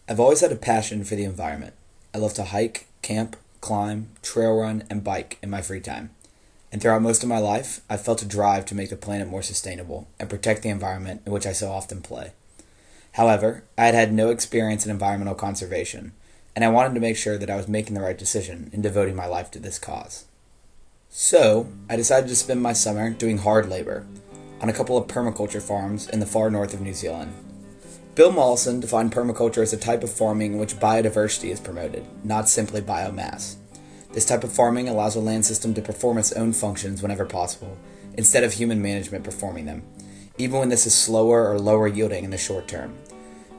I've always had a passion for the environment. I love to hike, camp, climb, trail run, and bike in my free time. And throughout most of my life, I've felt a drive to make the planet more sustainable and protect the environment in which I so often play. However, I had had no experience in environmental conservation, and I wanted to make sure that I was making the right decision in devoting my life to this cause. So, I decided to spend my summer doing hard labor on a couple of permaculture farms in the far north of New Zealand. Bill Mollison defined permaculture as a type of farming in which biodiversity is promoted, not simply biomass. This type of farming allows a land system to perform its own functions whenever possible, instead of human management performing them, even when this is slower or lower yielding in the short term.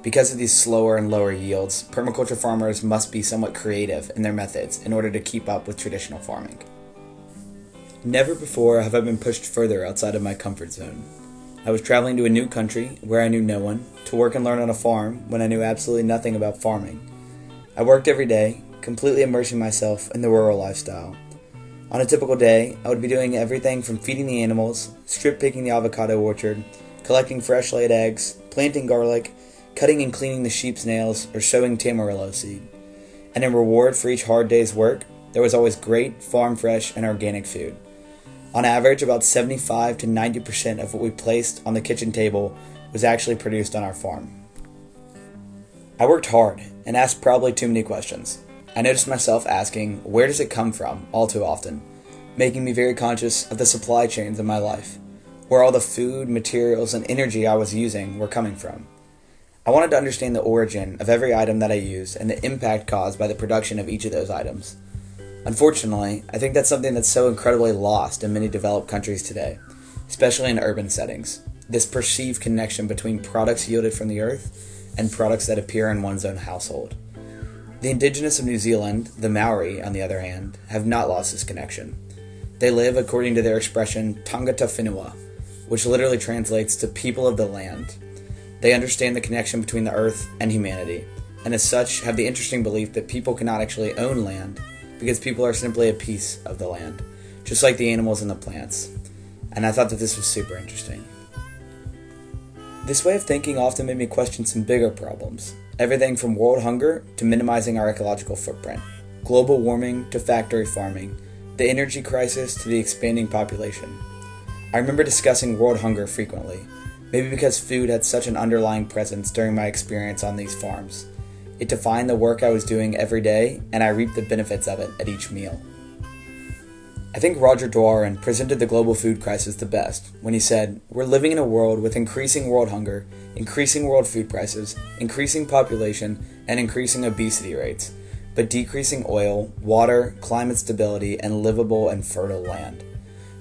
Because of these slower and lower yields, permaculture farmers must be somewhat creative in their methods in order to keep up with traditional farming. Never before have I been pushed further outside of my comfort zone. I was traveling to a new country where I knew no one, to work and learn on a farm when I knew absolutely nothing about farming. I worked every day, completely immersing myself in the rural lifestyle. On a typical day, I would be doing everything from feeding the animals, strip picking the avocado orchard, collecting fresh laid eggs, planting garlic, cutting and cleaning the sheep's nails, or sowing tamarillo seed. And in reward for each hard day's work, there was always great, farm-fresh, and organic food. On average, about 75 to 90% of what we placed on the kitchen table was actually produced on our farm. I worked hard and asked probably too many questions. I noticed myself asking, where does it come from, all too often, making me very conscious of the supply chains of my life, where all the food, materials, and energy I was using were coming from. I wanted to understand the origin of every item that I used and the impact caused by the production of each of those items. Unfortunately, I think that's something that's so incredibly lost in many developed countries today, especially in urban settings. This perceived connection between products yielded from the earth and products that appear in one's own household. The indigenous of New Zealand, the Maori, on the other hand, have not lost this connection. They live according to their expression tangata whenua, which literally translates to people of the land. They understand the connection between the earth and humanity, and as such have the interesting belief that people cannot actually own land because people are simply a piece of the land, just like the animals and the plants. And I thought that this was super interesting. This way of thinking often made me question some bigger problems. Everything from world hunger to minimizing our ecological footprint, global warming to factory farming, the energy crisis to the expanding population. I remember discussing world hunger frequently, maybe because food had such an underlying presence during my experience on these farms. It defined the work I was doing every day, and I reaped the benefits of it at each meal. I think Roger Doran presented the global food crisis the best when he said, "We're living in a world with increasing world hunger, increasing world food prices, increasing population, and increasing obesity rates, but decreasing oil, water, climate stability, and livable and fertile land."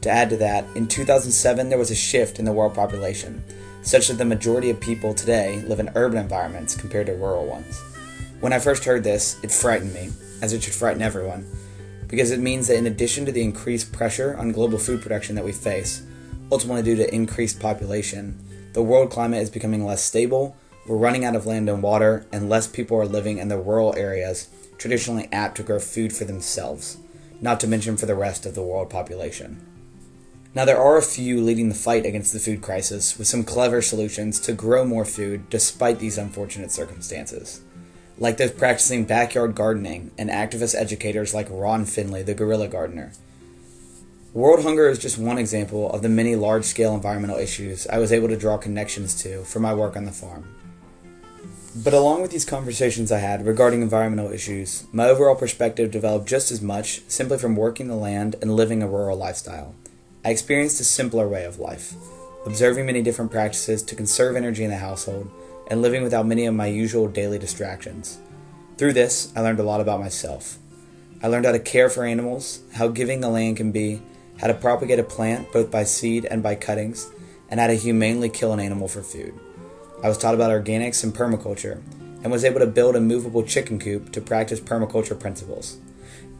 To add to that, in 2007 there was a shift in the world population, such that the majority of people today live in urban environments compared to rural ones. When I first heard this, it frightened me, as it should frighten everyone, because it means that in addition to the increased pressure on global food production that we face, ultimately due to increased population, the world climate is becoming less stable, we're running out of land and water, and less people are living in the rural areas traditionally apt to grow food for themselves, not to mention for the rest of the world population. Now there are a few leading the fight against the food crisis with some clever solutions to grow more food despite these unfortunate circumstances, like those practicing backyard gardening and activist educators like Ron Finley, the guerrilla gardener. World hunger is just one example of the many large-scale environmental issues I was able to draw connections to for my work on the farm. But along with these conversations I had regarding environmental issues, my overall perspective developed just as much simply from working the land and living a rural lifestyle. I experienced a simpler way of life, observing many different practices to conserve energy in the household, and living without many of my usual daily distractions. Through this, I learned a lot about myself. I learned how to care for animals, how giving the land can be, how to propagate a plant both by seed and by cuttings, and how to humanely kill an animal for food. I was taught about organics and permaculture, and was able to build a movable chicken coop to practice permaculture principles.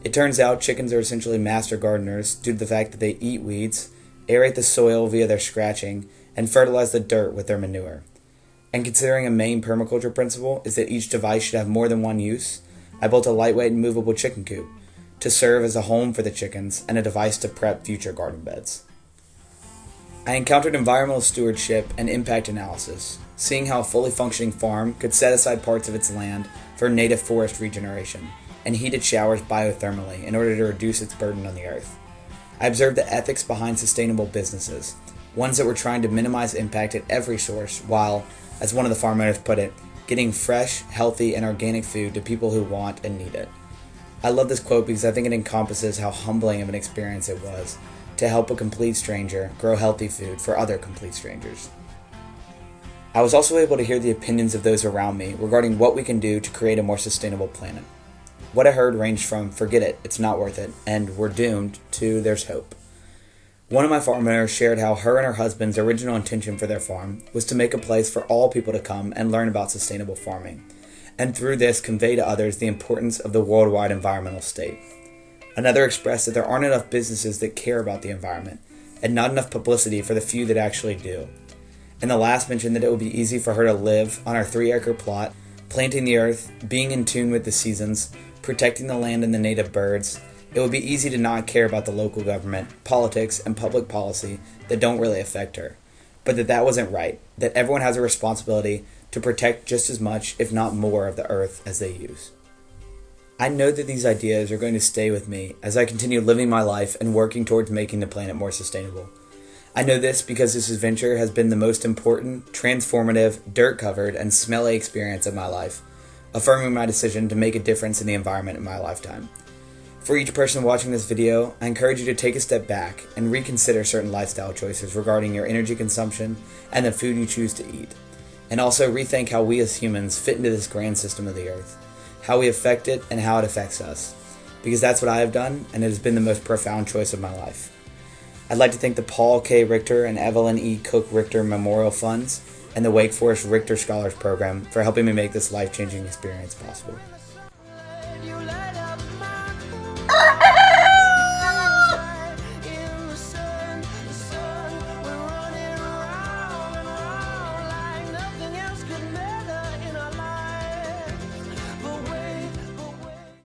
It turns out chickens are essentially master gardeners due to the fact that they eat weeds, aerate the soil via their scratching, and fertilize the dirt with their manure. And considering a main permaculture principle is that each device should have more than one use, I built a lightweight and movable chicken coop to serve as a home for the chickens and a device to prep future garden beds. I encountered environmental stewardship and impact analysis, seeing how a fully functioning farm could set aside parts of its land for native forest regeneration and heat its showers biothermally in order to reduce its burden on the earth. I observed the ethics behind sustainable businesses, ones that were trying to minimize impact at every source while, as one of the farm owners put it, getting fresh, healthy, and organic food to people who want and need it. I love this quote because I think it encompasses how humbling of an experience it was to help a complete stranger grow healthy food for other complete strangers. I was also able to hear the opinions of those around me regarding what we can do to create a more sustainable planet. What I heard ranged from "forget it, it's not worth it," and "we're doomed," to "there's hope." One of my farm owners shared how her and her husband's original intention for their farm was to make a place for all people to come and learn about sustainable farming, and through this convey to others the importance of the worldwide environmental state. Another expressed that there aren't enough businesses that care about the environment, and not enough publicity for the few that actually do. And the last mentioned that it would be easy for her to live on our 3-acre plot, planting the earth, being in tune with the seasons, protecting the land and the native birds. It would be easy to not care about the local government, politics, and public policy that don't really affect her. But that wasn't right, that everyone has a responsibility to protect just as much, if not more, of the earth as they use. I know that these ideas are going to stay with me as I continue living my life and working towards making the planet more sustainable. I know this because this adventure has been the most important, transformative, dirt-covered, and smelly experience of my life, affirming my decision to make a difference in the environment in my lifetime. For each person watching this video, I encourage you to take a step back and reconsider certain lifestyle choices regarding your energy consumption and the food you choose to eat, and also rethink how we as humans fit into this grand system of the earth, how we affect it and how it affects us, because that's what I have done, and it has been the most profound choice of my life. I'd like to thank the Paul K. Richter and Evelyn E. Cook Richter Memorial Funds and the Wake Forest Richter Scholars Program for helping me make this life-changing experience possible.